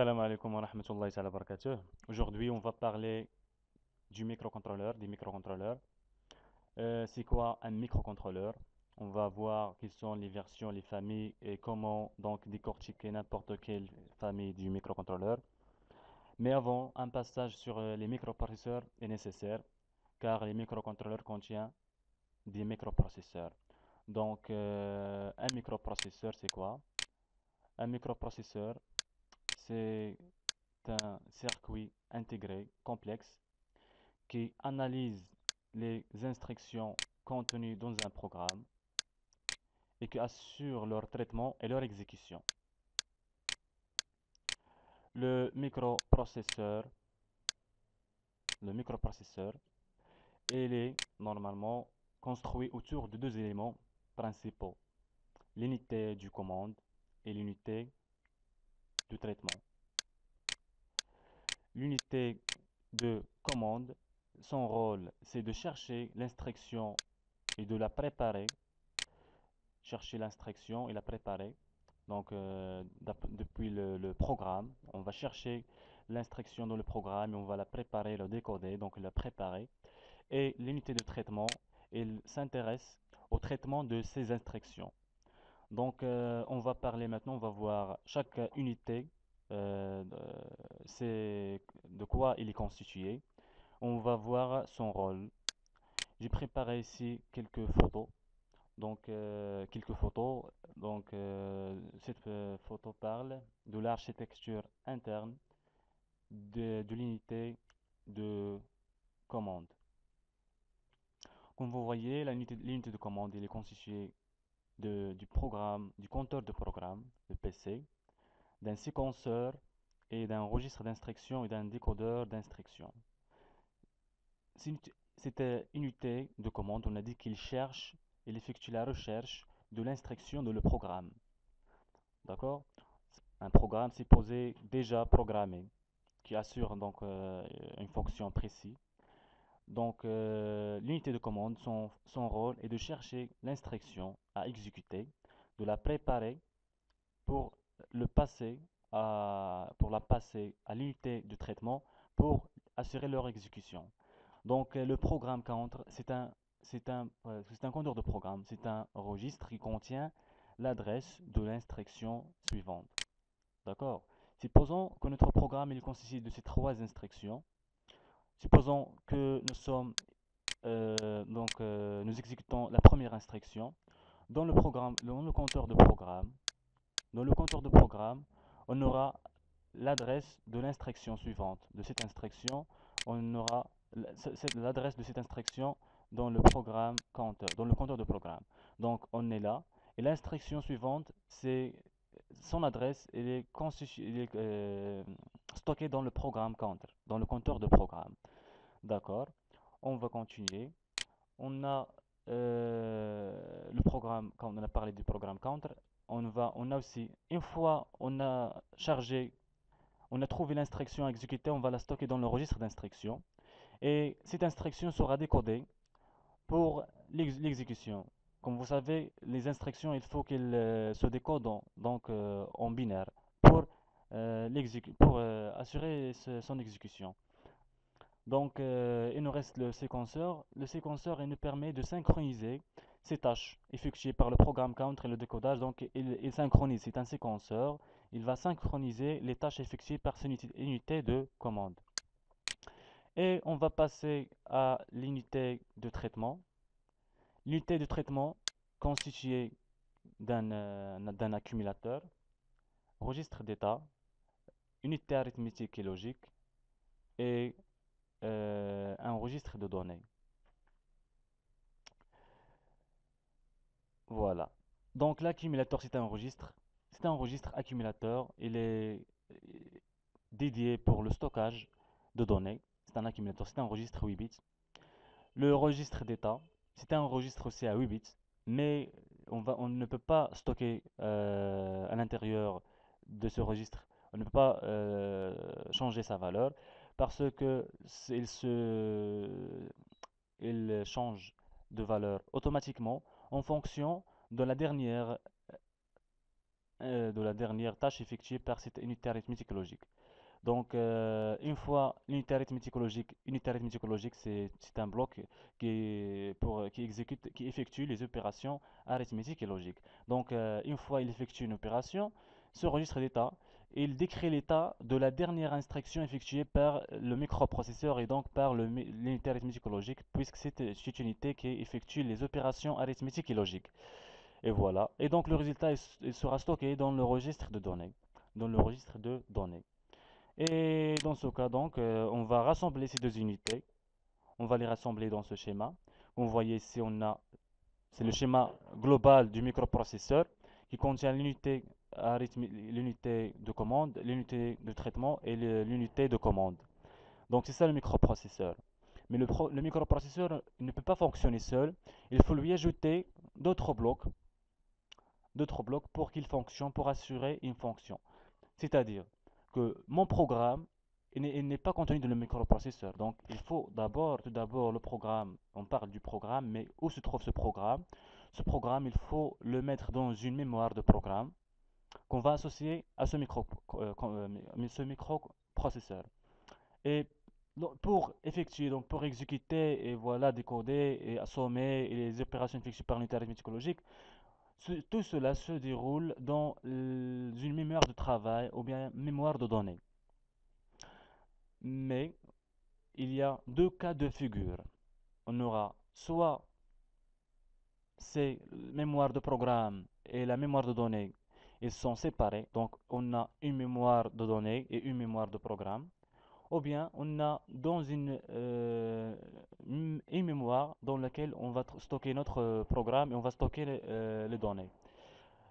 Salam alaikum wa rahmatullahi wa barakatuh. Aujourd'hui, on va parler du microcontrôleur, des microcontrôleurs. C'est quoi un microcontrôleur? On va voir quelles sont les versions, les familles et comment donc décortiquer n'importe quelle famille du microcontrôleur. Mais avant, un passage sur les microprocesseurs est nécessaire car les microcontrôleurs contiennent des microprocesseurs. Donc, un microprocesseur, c'est quoi? Un microprocesseur, c'est un circuit intégré complexe qui analyse les instructions contenues dans un programme et qui assure leur traitement et leur exécution. Le microprocesseur, le microprocesseur, il est normalement construit autour de deux éléments principaux, l'unité du commande et l'unité du traitement. L'unité de commande, son rôle, c'est de chercher l'instruction et de la préparer, chercher l'instruction et la préparer. Donc, depuis le programme, on va chercher l'instruction dans le programme et on va la préparer, la décoder, donc la préparer. Et l'unité de traitement, elle s'intéresse au traitement de ces instructions. Donc, on va parler maintenant, on va voir chaque unité, euh, c'est de quoi il est constitué. On va voir son rôle. J'ai préparé ici quelques photos. Donc, quelques photos. Donc, cette photo parle de l'architecture interne de l'unité de commande. Comme vous voyez, l'unité de commande elle est constituée du programme, du compteur de programme, le PC, d'un séquenceur et d'un registre d'instruction et d'un décodeur d'instruction. Cette unité de commande, on a dit qu'il cherche, il effectue la recherche de l'instruction de le programme. D'accord? Un programme supposé déjà programmé, qui assure donc une fonction précise. Donc, l'unité de commande, son rôle est de chercher l'instruction à exécuter, de la préparer pour pour la passer à l'unité de traitement pour assurer leur exécution. Donc, le programme counter, c'est un compteur de programme, c'est un registre qui contient l'adresse de l'instruction suivante. D'accord? Supposons que notre programme il consiste de ces trois instructions. Supposons que nous exécutons la première instruction. Dans le programme, dans le compteur de programme, on aura l'adresse de l'instruction suivante. De cette instruction, on aura l'adresse de cette instruction dans le programme counter, dans le compteur de programme. Donc on est là. Et l'instruction suivante, c'est son adresse, elle est stockée dans le programme counter, dans le compteur de programme. D'accord. On va continuer. On a le programme, quand on a parlé du programme counter, on a aussi, une fois on a chargé, on a trouvé l'instruction à exécuter, on va la stocker dans le registre d'instruction. Et cette instruction sera décodée pour l'exécution. Comme vous savez, les instructions, il faut qu'elles se décodent en binaire pour, assurer son exécution. Donc, il nous reste le séquenceur. Le séquenceur, il nous permet de synchroniser ces tâches effectuées par le programme counter et le décodage. Donc, il synchronise. C'est un séquenceur. Il va synchroniser les tâches effectuées par cette unité de commande. Et on va passer à l'unité de traitement. L'unité de traitement constituée d'un accumulateur, registre d'état, unité arithmétique et logique et un registre de données. Voilà. Donc l'accumulateur, c'est un registre accumulateur. Il est dédié pour le stockage de données. C'est un accumulateur, c'est un registre 8 bits. Le registre d'état, c'est un registre aussi à 8 bits, mais on ne peut pas stocker à l'intérieur de ce registre. On ne peut pas changer sa valeur parce que il change de valeur automatiquement en fonction de la dernière de la dernière tâche effectuée par cette unité arithmétique logique. Donc, une fois unité arithmétique logique, c'est un bloc qui effectue les opérations arithmétiques et logiques. Donc, une fois il effectue une opération, ce registre d'état, il décrit l'état de la dernière instruction effectuée par le microprocesseur et donc par l'unité arithmétique logique, puisque c'est une unité qui effectue les opérations arithmétiques et logiques. Et voilà. Et donc, le résultat il sera stocké dans le registre de données. Dans le registre de données. Et dans ce cas, donc, on va rassembler ces deux unités. On va les rassembler dans ce schéma. Vous voyez ici, c'est le schéma global du microprocesseur qui contient l'unité de commande, l'unité de traitement et l'unité de commande. Donc, c'est ça le microprocesseur. Mais le microprocesseur ne peut pas fonctionner seul. Il faut lui ajouter d'autres blocs pour qu'il fonctionne, pour assurer une fonction. C'est-à-dire que mon programme il n'est pas contenu dans le microprocesseur. Donc, il faut tout d'abord le programme. On parle du programme, mais où se trouve ce programme? Ce programme, il faut le mettre dans une mémoire de programme qu'on va associer à ce microprocesseur. Et pour effectuer, donc pour exécuter et voilà, décoder et assommer et les opérations effectuées par l'unité arithmétique logique, tout cela se déroule dans une mémoire de travail ou bien mémoire de données. Mais il y a deux cas de figure. On aura soit ces mémoires de programme et la mémoire de données, ils sont séparés. Donc on a une mémoire de données et une mémoire de programme. Ou bien on a dans une mémoire dans laquelle on va stocker notre programme et on va stocker les données.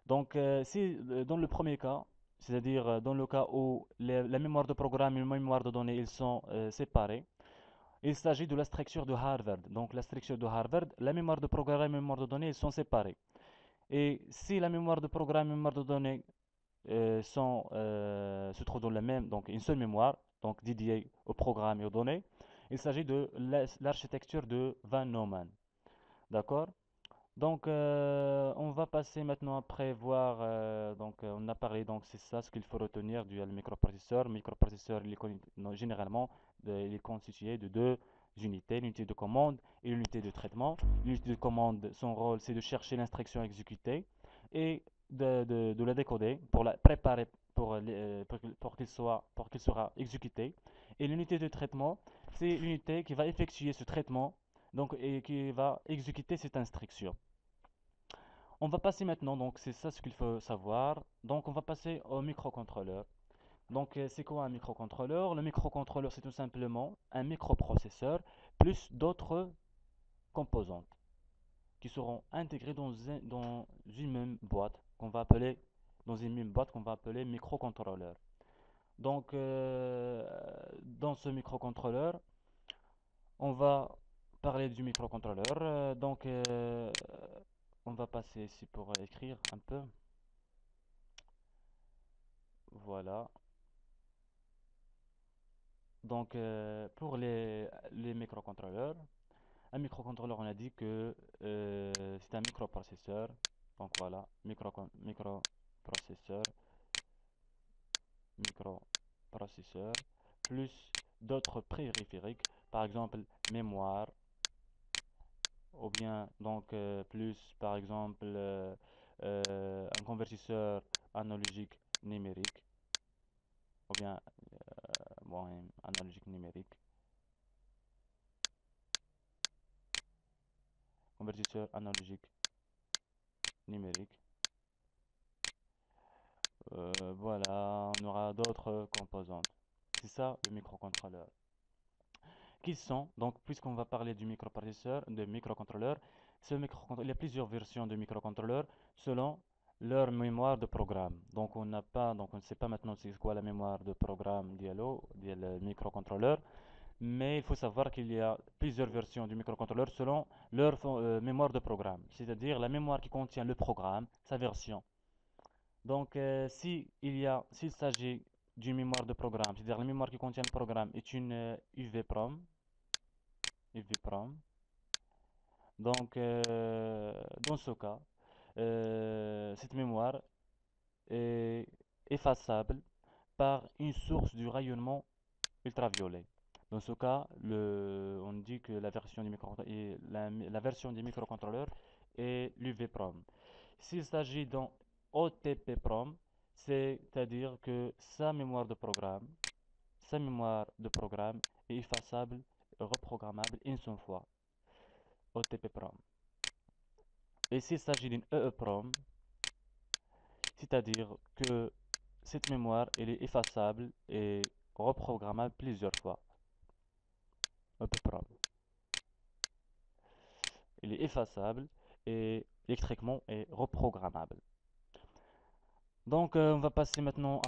Donc, si dans le premier cas, c'est-à-dire dans le cas où la mémoire de programme et la mémoire de données ils sont séparés, il s'agit de la structure de Harvard. Donc, la structure de Harvard, la mémoire de programme et la mémoire de données ils sont séparés. Et si la mémoire de programme et la mémoire de données se trouvent dans la même, donc une seule mémoire, donc dédiée au programme et aux données, il s'agit de l'architecture de Van Neumann. D'accord? Donc, on va passer maintenant après voir. Donc, on a parlé, donc c'est ça ce qu'il faut retenir du microprocesseur. Le microprocesseur, non, généralement, il est constitué de deux unités, l'unité de commande et l'unité de traitement. L'unité de commande, son rôle, c'est de chercher l'instruction exécutée et de la décoder pour la préparer pour qu'il sera exécuté. Et l'unité de traitement, c'est l'unité qui va effectuer ce traitement donc, et qui va exécuter cette instruction. On va passer maintenant, donc c'est ça ce qu'il faut savoir. Donc on va passer au microcontrôleur. Donc c'est quoi un microcontrôleur? Le microcontrôleur c'est tout simplement un microprocesseur plus d'autres composantes qui seront intégrées dans une même boîte qu'on va appeler microcontrôleur. Donc dans ce microcontrôleur, on va parler du microcontrôleur. On va passer ici pour écrire un peu. Voilà. Donc, pour les microcontrôleurs, un microcontrôleur, on a dit que c'est un microprocesseur. Donc voilà, microprocesseur, microprocesseur, plus d'autres périphériques, par exemple mémoire, ou bien donc plus par exemple un convertisseur analogique numérique, ou bien bon, analogique numérique, convertisseur analogique numérique. Voilà, on aura d'autres composantes. C'est ça le microcontrôleur. Qui sont, donc, puisqu'on va parler du microprocesseur, de microcontrôleur, il y a plusieurs versions de microcontrôleurs selon leur mémoire de programme. Donc, on ne sait pas maintenant c'est quoi la mémoire de programme le microcontrôleur, mais il faut savoir qu'il y a plusieurs versions du microcontrôleur selon leur mémoire de programme, c'est-à-dire la mémoire qui contient le programme, sa version. Donc, s'il s'agit d'une mémoire de programme, c'est-à-dire la mémoire qui contient le programme est une UVPROM. Donc, dans ce cas, cette mémoire est effaçable par une source du rayonnement ultraviolet. Dans ce cas, on dit que la version du la version du microcontrôleur est l'UV-PROM. S'il s'agit d'un OTP-PROM, c'est-à-dire que sa mémoire de programme est effaçable et reprogrammable une seule fois. OTP-PROM. Et s'il s'agit d'une EEPROM, c'est-à-dire que cette mémoire elle est effaçable et reprogrammable plusieurs fois. EEPROM. Elle est effaçable et électriquement est reprogrammable. Donc, on va passer maintenant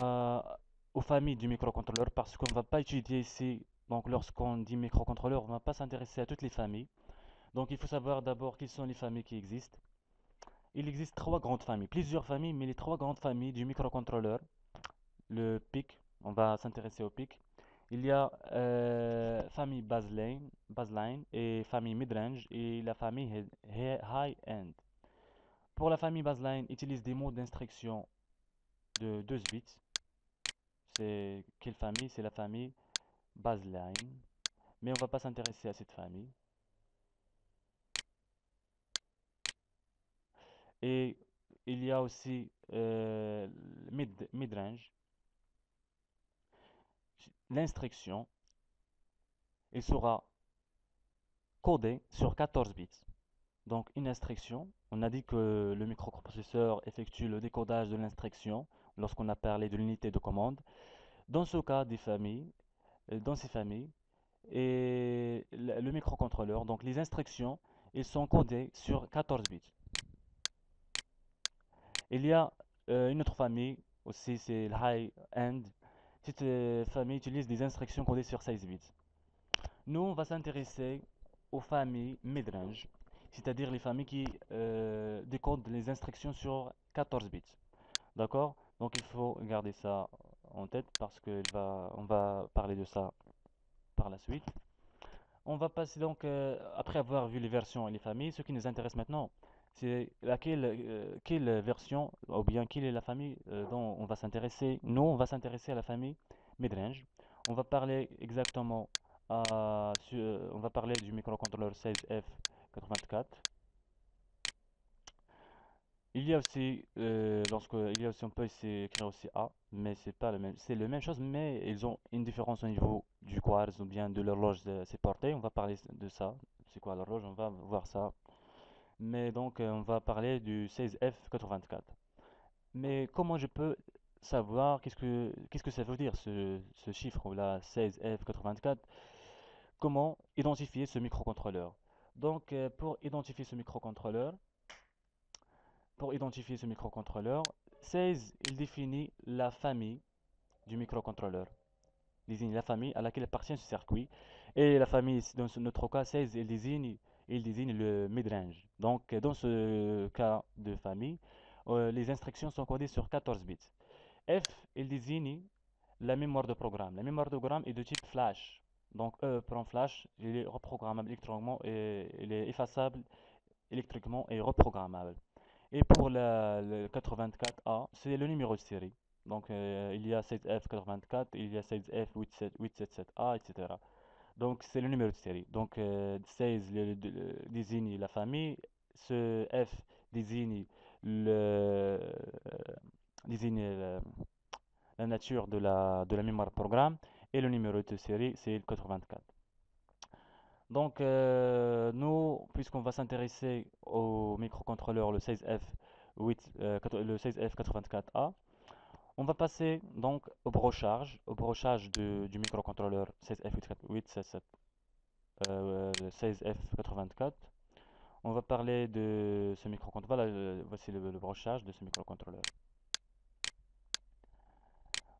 aux familles du microcontrôleur parce qu'on ne va pas étudier ici. Donc, lorsqu'on dit microcontrôleur, on ne va pas s'intéresser à toutes les familles. Donc, il faut savoir d'abord quelles sont les familles qui existent. Il existe trois grandes familles, plusieurs familles, mais les trois grandes familles du microcontrôleur. Le PIC, on va s'intéresser au PIC. Il y a famille baseline et famille midrange et la famille high-end. Pour la famille baseline, utilise des mots d'instruction de 12 bits. C'est quelle famille? C'est la famille baseline. Mais on va pas s'intéresser à cette famille. Et il y a aussi midrange. L'instruction, elle sera codée sur 14 bits. Donc une instruction, on a dit que le microprocesseur effectue le décodage de l'instruction lorsqu'on a parlé de l'unité de commande. Dans ce cas des familles, dans ces familles, et le microcontrôleur, donc les instructions, ils sont codées sur 14 bits. Il y a une autre famille aussi, c'est le high-end. Cette famille utilise des instructions codées sur 16 bits. Nous, on va s'intéresser aux familles midrange, c'est-à-dire les familles qui décodent les instructions sur 14 bits. D'accord? Donc il faut garder ça en tête parce on va parler de ça par la suite. On va passer donc, après avoir vu les versions et les familles, ce qui nous intéresse maintenant, c'est quelle version, ou bien quelle est la famille dont on va s'intéresser. Nous, on va s'intéresser à la famille midrange. On va parler exactement on va parler du microcontrôleur 16F84. Il y a aussi, il y a aussi, on peut ici écrire aussi A, mais c'est pas le même, c'est la même chose, mais ils ont une différence au niveau du quartz ou bien de l'horloge supportée. On va parler de ça. C'est quoi l'horloge? On va voir ça. Mais donc, on va parler du 16F84. Mais comment je peux savoir qu'est-ce que ça veut dire ce chiffre-là, 16F84? Comment identifier ce microcontrôleur? Donc, pour identifier ce microcontrôleur, 16, il définit la famille du microcontrôleur. Il désigne la famille à laquelle appartient ce circuit. Et la famille, dans notre cas, 16, il désigne le midrange. Donc, dans ce cas de famille, les instructions sont codées sur 14 bits. F, il désigne la mémoire de programme. La mémoire de programme est de type flash. Donc, prend flash, il est reprogrammable électroniquement et il est effaçable électriquement et reprogrammable. Et pour le 84A, c'est le numéro de série. Donc il y a 16F84, il y a 16F877A, etc. Donc c'est le numéro de série. Donc 16 désigne la famille, ce F désigne la nature de la mémoire programme et le numéro de série c'est le 84. Donc, nous, puisqu'on va s'intéresser au microcontrôleur, le 16F84A, on va passer donc au brochage du microcontrôleur 16F877, 16F84. On va parler de ce microcontrôleur. Voilà, voici le brochage de ce microcontrôleur.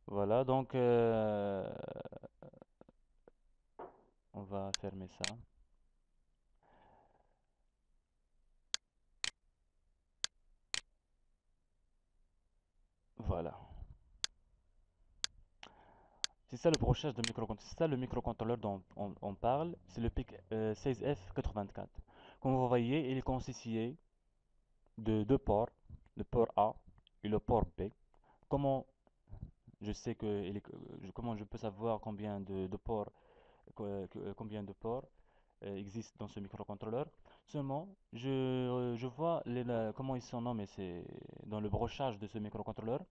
Voilà, donc on va fermer ça. Voilà. C'est ça le brochage de microcontrôleur. C'est ça le microcontrôleur dont on parle. C'est le PIC 16F84. Comme vous voyez, il est constitué de deux ports, le port A et le port B. comment je sais que, comment je peux savoir combien de ports, combien de ports existent dans ce microcontrôleur? Seulement, je vois comment ils sont nommés, c'est dans le brochage de ce microcontrôleur.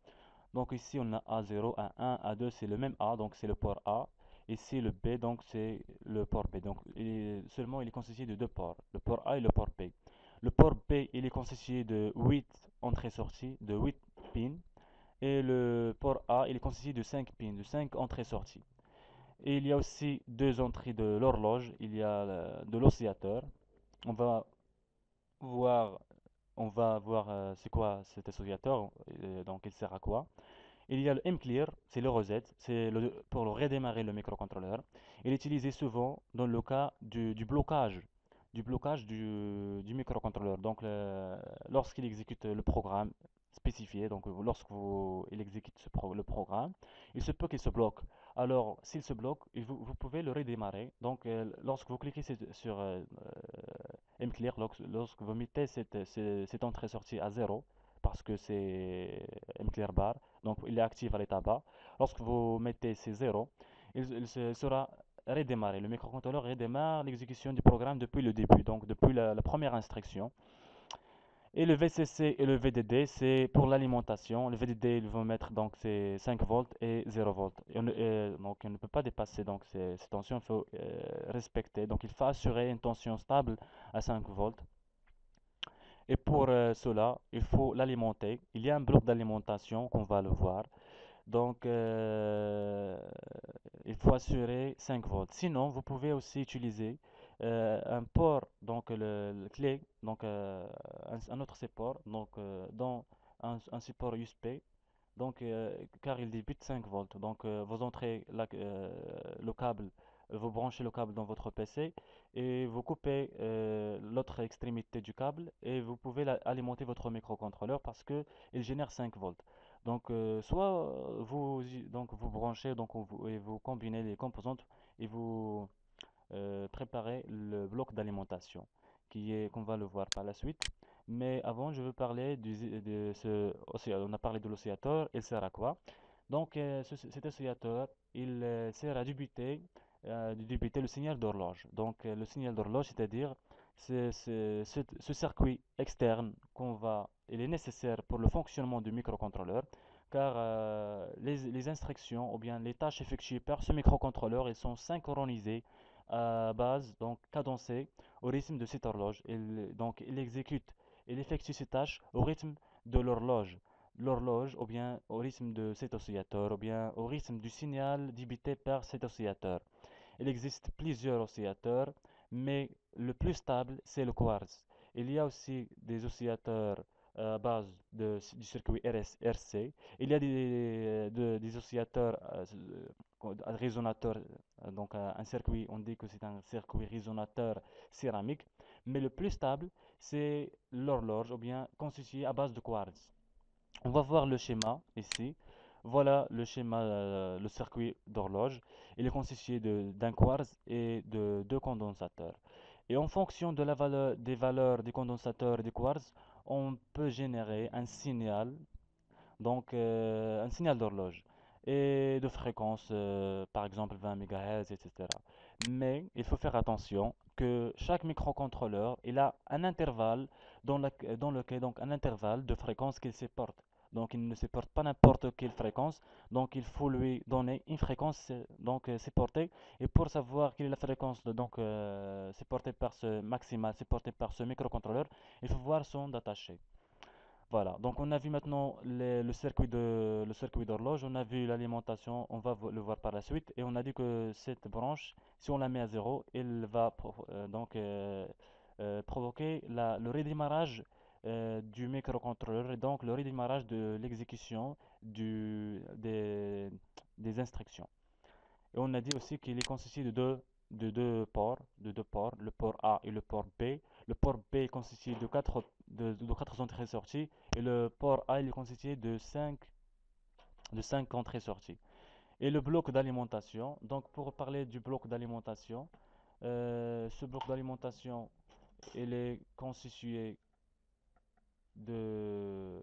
Donc ici on a A0, A1, A2, c'est le même A, donc c'est le port A. Ici le B, donc c'est le port B. Donc seulement il est constitué de deux ports, le port A et le port B. Le port B, il est constitué de 8 entrées-sorties, de 8 pins. Et le port A, il est constitué de 5 pins, de 5 entrées-sorties. Et il y a aussi deux entrées de l'horloge, il y a de l'oscillateur. On va voir, on va voir c'est quoi cet oscillateur, donc il sert à quoi. Il y a le M-Clear, c'est le reset, pour redémarrer le microcontrôleur. Il est utilisé souvent dans le cas du blocage du microcontrôleur. Donc, lorsqu'il exécute le programme spécifié, donc il exécute le programme, il se peut qu'il se bloque. Alors, s'il se bloque, vous pouvez le redémarrer. Donc, lorsque vous cliquez sur M-Clear, lorsque vous mettez cette entrée-sortie à zéro, parce que c'est M-Clear bar, donc il est actif à l'état bas. Lorsque vous mettez ces 0, il sera redémarré. Le microcontrôleur redémarre l'exécution du programme depuis le début, donc depuis la première instruction. Et le VCC et le VDD, c'est pour l'alimentation. Le VDD, ils vont mettre donc c'est 5 volts et 0 volts. Donc on ne peut pas dépasser donc ces tensions, il faut respecter. Donc il faut assurer une tension stable à 5 volts. Et pour cela, il faut l'alimenter. Il y a un bloc d'alimentation qu'on va le voir. Donc, il faut assurer 5 volts. Sinon, vous pouvez aussi utiliser un port, donc le clé, donc un autre support, donc dans un support USB, donc car il débute 5 volts. Donc, vous entrez le câble, vous branchez le câble dans votre PC et vous coupez l'autre extrémité du câble et vous pouvez alimenter votre microcontrôleur parce que il génère 5 volts. Donc, soit donc vous branchez donc, et vous combinez les composantes et vous préparez le bloc d'alimentation qu'on va le voir par la suite. Mais avant, je veux parler on a parlé de l'oscillateur, il sert à quoi? Donc, cet oscillateur, il sert à débuter le signal d'horloge. Donc, le signal d'horloge, c'est-à-dire ce circuit externe il est nécessaire pour le fonctionnement du microcontrôleur, car les instructions ou bien les tâches effectuées par ce microcontrôleur, elles sont synchronisées à base, donc cadencées au rythme de cette horloge. Donc, il effectue ses tâches au rythme de l'horloge, ou bien au rythme de cet oscillateur, ou bien au rythme du signal débité par cet oscillateur. Il existe plusieurs oscillateurs, mais le plus stable, c'est le quartz. Il y a aussi des oscillateurs à base du circuit RC. Il y a des oscillateurs résonateurs, donc un circuit, on dit que c'est un circuit résonateur céramique, mais le plus stable, c'est l'horloge, ou bien constitué à base de quartz. On va voir le schéma ici. Voilà le schéma, le circuit d'horloge. Il est constitué d'un quartz et de deux condensateurs. Et en fonction de des valeurs des condensateurs et des quartz, on peut générer un signal, donc un signal d'horloge et de fréquence, par exemple 20 MHz, etc. Mais il faut faire attention que chaque microcontrôleur, il a un intervalle dans lequel donc un intervalle de fréquence qu'il supporte. Donc il ne supporte pas n'importe quelle fréquence, donc il faut lui donner une fréquence donc supportée. Et pour savoir quelle est la fréquence supportée par ce maximal, supportée par ce microcontrôleur, il faut voir son datasheet. Voilà, donc on a vu maintenant le circuit d'horloge, on a vu l'alimentation, on va le voir par la suite, et on a dit que cette branche, si on la met à zéro, elle va provoquer le redémarrage du microcontrôleur et donc le redémarrage de l'exécution des instructions. Et on a dit aussi qu'il est constitué de deux ports, le port A et le port B. Le port B est constitué de quatre entrées-sorties et le port A il est constitué de 5 entrées-sorties. Et le bloc d'alimentation, donc pour parler du bloc d'alimentation, ce bloc d'alimentation il est constitué de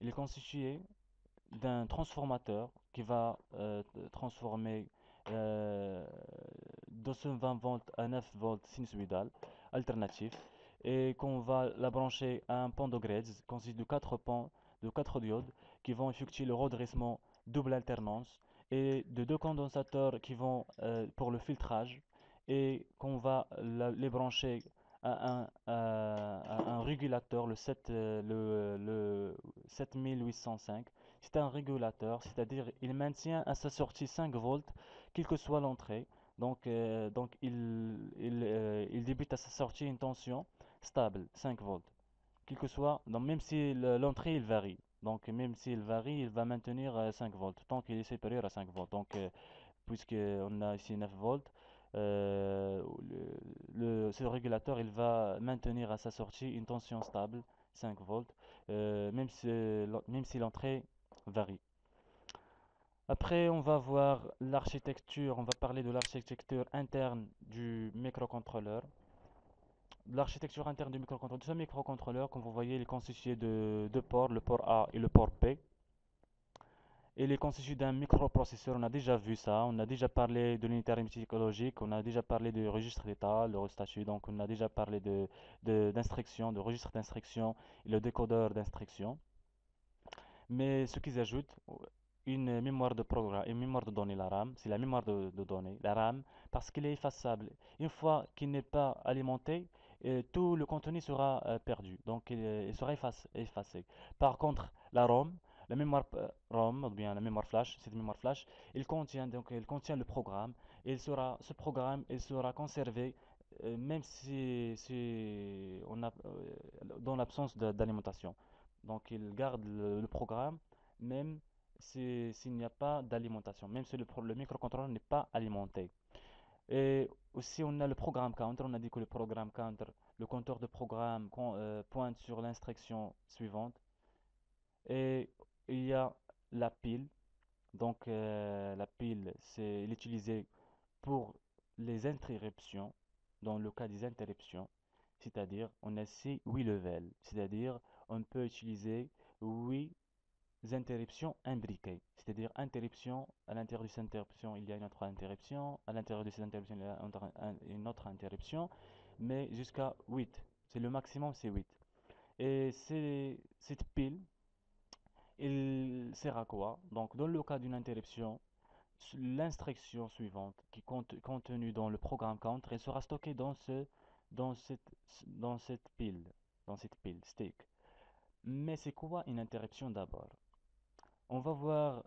il est constitué d'un transformateur qui va transformer euh, 220 volts à 9 volts sinusoïdal alternatif et qu'on va la brancher à un pont de Graves consiste de 4 pans de 4 diodes qui vont effectuer le redressement double alternance et de deux condensateurs qui vont pour le filtrage et qu'on va les brancher à un régulateur, le 7805. C'est un régulateur, c'est-à-dire il maintient à sa sortie 5 volts, quelle que soit l'entrée. Donc il débute à sa sortie une tension stable, 5 volts. Quel que soit, donc même si l'entrée il varie. Donc même s'il varie, il va maintenir 5 volts, tant qu'il est supérieur à 5 volts. Donc puisqu'on a ici 9 volts, ce régulateur il va maintenir à sa sortie une tension stable, 5 volts, même si l'entrée varie. Après, on va voir l'architecture, on va parler de l'architecture interne du microcontrôleur. L'architecture interne du microcontrôleur, de ce microcontrôleur, comme vous voyez, il est constitué de deux ports, le port A et le port P. Il est constitué d'un microprocesseur, on a déjà vu ça, on a déjà parlé de l'unité arithmétique logique, on a déjà parlé du registre d'état, le statut, donc on a déjà parlé d'instruction, de registre d'instruction et le décodeur d'instruction. Mais ce qu'ils ajoutent, une mémoire de programme, une mémoire de données, la RAM, c'est la mémoire de données, la RAM, parce qu'il est effaçable. Une fois qu'il n'est pas alimenté, tout le contenu sera perdu, donc il sera effacé. Par contre, la ROM, la mémoire ROM, ou bien la mémoire flash, cette mémoire flash, il contient le programme, et ce programme, il sera conservé même si on a, dans l'absence d'alimentation. Donc il garde le programme même s'il n'y a pas d'alimentation, même si le microcontrôleur n'est pas alimenté. Et aussi on a le programme counter, on a dit que le programme counter, le compteur de programme pointe sur l'instruction suivante. Et il y a la pile, donc la pile c'est l'utiliser pour les interruptions, dans le cas des interruptions, c'est-à-dire on a ici 8 levels, c'est-à-dire on peut utiliser 8 interruptions imbriquées, c'est-à-dire interruption, à l'intérieur de cette interruption il y a une autre interruption, à l'intérieur de cette interruption il y a une autre interruption, mais jusqu'à 8, c'est le maximum c'est 8. Et cette pile, il sert à quoi? Donc dans le cas d'une interruption, l'instruction suivante qui est contenue dans le programme counter, elle sera stockée dans cette, dans cette pile, dans cette pile stick. Mais c'est quoi une interruption d'abord? On va voir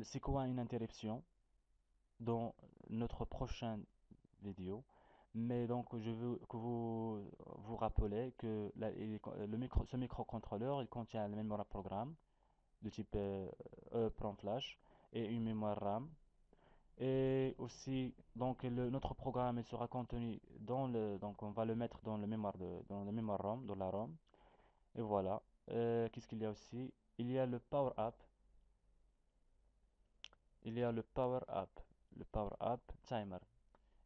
c'est quoi une interruption dans notre prochaine vidéo. Mais donc je veux que vous vous rappelez que ce microcontrôleur il contient la mémoire programme de type EEPROM flash et une mémoire RAM. Et aussi, donc notre programme il sera contenu donc on va le mettre dans la mémoire ROM, dans la ROM. Et voilà. Qu'est-ce qu'il y a aussi? Il y a le Power Up. Il y a le Power Up Timer.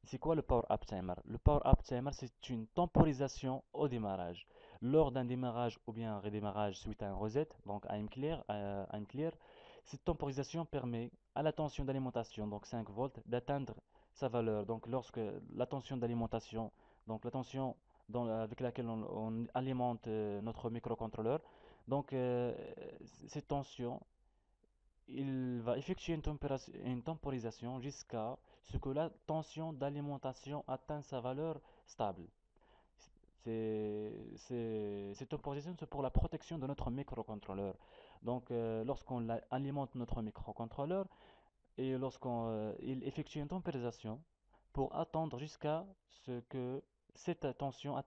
C'est quoi le Power Up Timer? Le Power Up Timer, c'est une temporisation au démarrage. Lors d'un démarrage ou bien un redémarrage suite à un reset, donc à un clear, cette temporisation permet à la tension d'alimentation, donc 5 volts, d'atteindre sa valeur. Donc lorsque la tension d'alimentation, donc la tension avec laquelle on alimente notre microcontrôleur, donc cette tension il va effectuer une temporisation jusqu'à ce que la tension d'alimentation atteigne sa valeur stable. Cette temporisation, c'est pour la protection de notre microcontrôleur. Donc, lorsqu'on alimente notre microcontrôleur et lorsqu'on il effectue une temporisation pour attendre jusqu'à ce que cette tension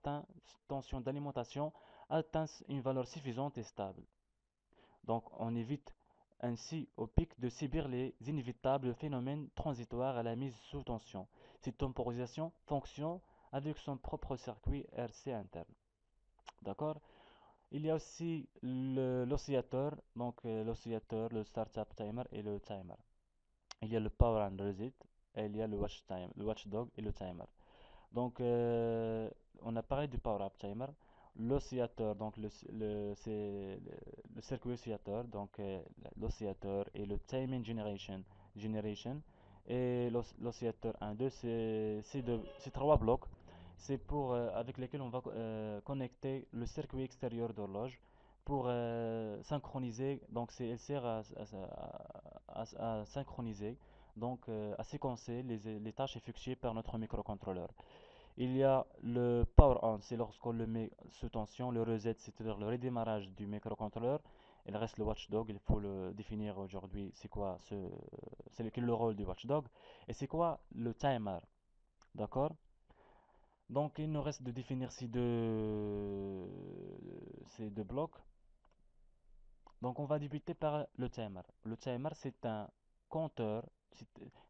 d'alimentation atteigne une valeur suffisante et stable. Donc on évite ainsi au pic de subir les inévitables phénomènes transitoires à la mise sous tension. Cette temporisation fonctionne avec son propre circuit RC interne. D'accord? Il y a aussi l'oscillateur, donc l'oscillateur, le startup timer et le timer. Il y a le power and reset et il y a le watchdog et le timer. Donc on a parlé du power up timer. l'oscillateur, donc c'est le circuit oscillateur, donc l'oscillateur et le timing generation et l'oscillateur 1, 2, c'est trois blocs. C'est pour avec lesquels on va connecter le circuit extérieur d'horloge pour synchroniser. Donc elle sert à synchroniser, donc à séquencer les tâches effectuées par notre microcontrôleur. Il y a le power on, c'est lorsqu'on le met sous tension, le reset, c'est-à-dire le redémarrage du microcontrôleur. Il reste le watchdog, il faut le définir aujourd'hui, c'est quel est le rôle du watchdog, et c'est quoi le timer, d'accord? Donc il nous reste de définir ces deux blocs. Donc on va débuter par le timer. Le timer c'est un compteur, c'est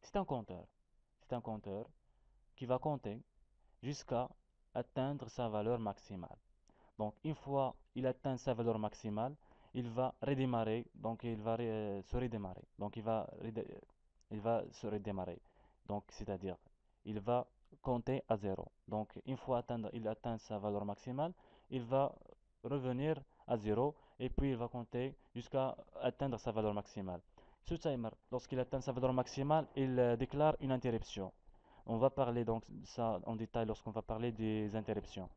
c'est un compteur, c'est un compteur qui va compter jusqu'à atteindre sa valeur maximale. Donc une fois il atteint sa valeur maximale, il va redémarrer, donc il va se redémarrer. Donc il va se redémarrer. Donc c'est-à-dire il va compter à zéro. Donc une fois il atteint sa valeur maximale, il va revenir à zéro et puis il va compter jusqu'à atteindre sa valeur maximale. Ce timer, lorsqu'il atteint sa valeur maximale, il déclare une interruption. On va parler donc de ça en détail lorsqu'on va parler des interruptions.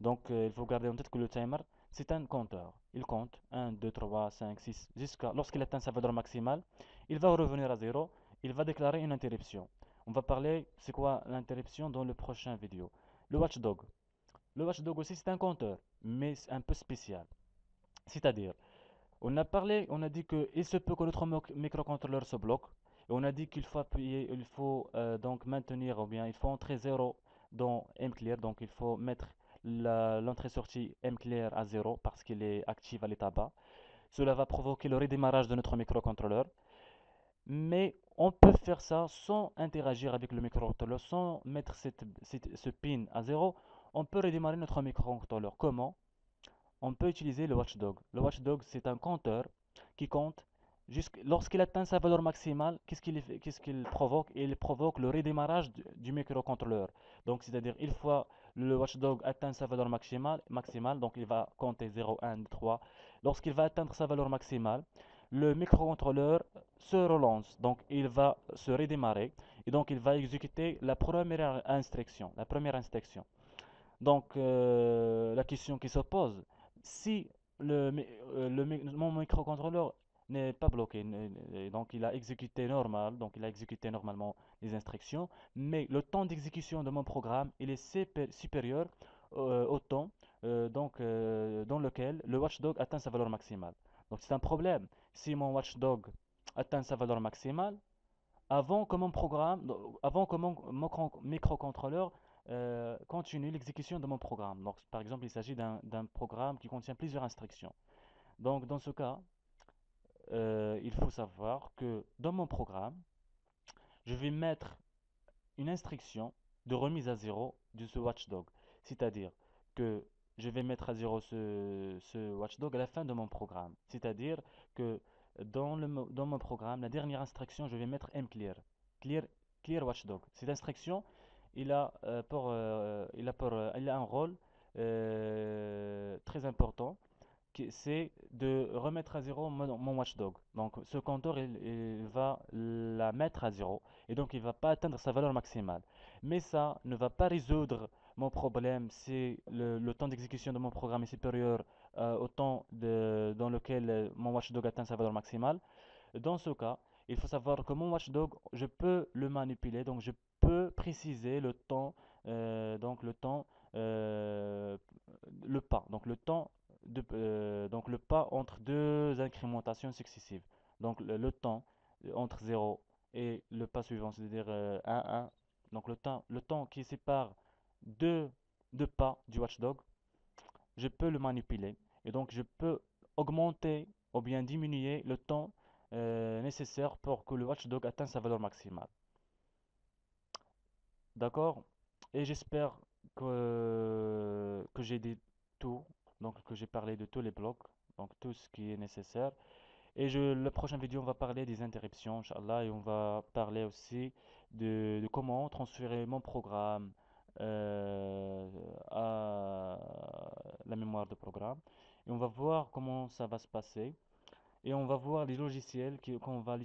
Donc il faut garder en tête que le timer, c'est un compteur. Il compte 1, 2, 3, 5, 6, jusqu'à lorsqu'il atteint sa valeur maximale, il va revenir à zéro, il va déclarer une interruption. On va parler, c'est quoi l'interruption dans le prochain vidéo. Le watchdog. Le watchdog aussi c'est un compteur, mais c'est un peu spécial. C'est-à-dire, on a dit qu'il se peut que notre microcontrôleur se bloque. Et on a dit qu'il faut appuyer, il faut donc maintenir, ou bien il faut entrer zéro dans mclear. Donc il faut mettre l'entrée-sortie mclear à zéro parce qu'il est actif à l'état bas. Cela va provoquer le redémarrage de notre microcontrôleur. Mais on peut faire ça sans interagir avec le microcontrôleur, sans mettre ce pin à zéro. On peut redémarrer notre microcontrôleur. Comment? On peut utiliser le watchdog. Le watchdog, c'est un compteur qui compte lorsqu'il atteint sa valeur maximale, qu'est-ce qu'il provoque? Il provoque le redémarrage du microcontrôleur. Donc, c'est-à-dire, une fois le watchdog atteint sa valeur maximale, donc il va compter 0, 1, 2, 3. Lorsqu'il va atteindre sa valeur maximale, le microcontrôleur se relance, donc il va se redémarrer et donc il va exécuter la première instruction. Donc, la question qui se pose, si mon microcontrôleur n'est pas bloqué, donc il a exécuté normal, donc il a exécuté normalement les instructions, mais le temps d'exécution de mon programme, il est supérieur au temps dans lequel le watchdog atteint sa valeur maximale. Donc c'est un problème. Si mon watchdog atteint sa valeur maximale, avant que mon microcontrôleur continue l'exécution de mon programme. Donc, par exemple, il s'agit d'un programme qui contient plusieurs instructions. Donc, dans ce cas, il faut savoir que dans mon programme, je vais mettre une instruction de remise à zéro de ce watchdog. C'est-à-dire que je vais mettre à zéro ce watchdog à la fin de mon programme. C'est-à-dire que dans mon programme, la dernière instruction, je vais mettre mclear. Clear, clear watchdog. Cette instruction, il a un rôle très important, c'est de remettre à zéro mon watchdog. Donc ce compteur, il va la mettre à zéro et donc il ne va pas atteindre sa valeur maximale. Mais ça ne va pas résoudre mon problème si le temps d'exécution de mon programme est supérieur au temps dans lequel mon watchdog atteint sa valeur maximale. Dans ce cas, il faut savoir que mon watchdog, je peux le manipuler, donc je peux préciser le temps, donc euh, le pas, donc le pas entre deux incrémentations successives. Donc le temps entre zéro et le pas suivant, c'est-à-dire 1, 1. Donc le temps qui sépare deux, deux pas du watchdog, je peux le manipuler. Et donc je peux augmenter ou bien diminuer le temps nécessaire pour que le watchdog atteigne sa valeur maximale. D'accord? Et j'espère que j'ai dit tout, donc que j'ai parlé de tous les blocs, donc tout ce qui est nécessaire. Et la prochaine vidéo, on va parler des interruptions, Inch'Allah, et on va parler aussi de comment transférer mon programme à la mémoire de programme. Et on va voir comment ça va se passer. Et on va voir les logiciels qu'on va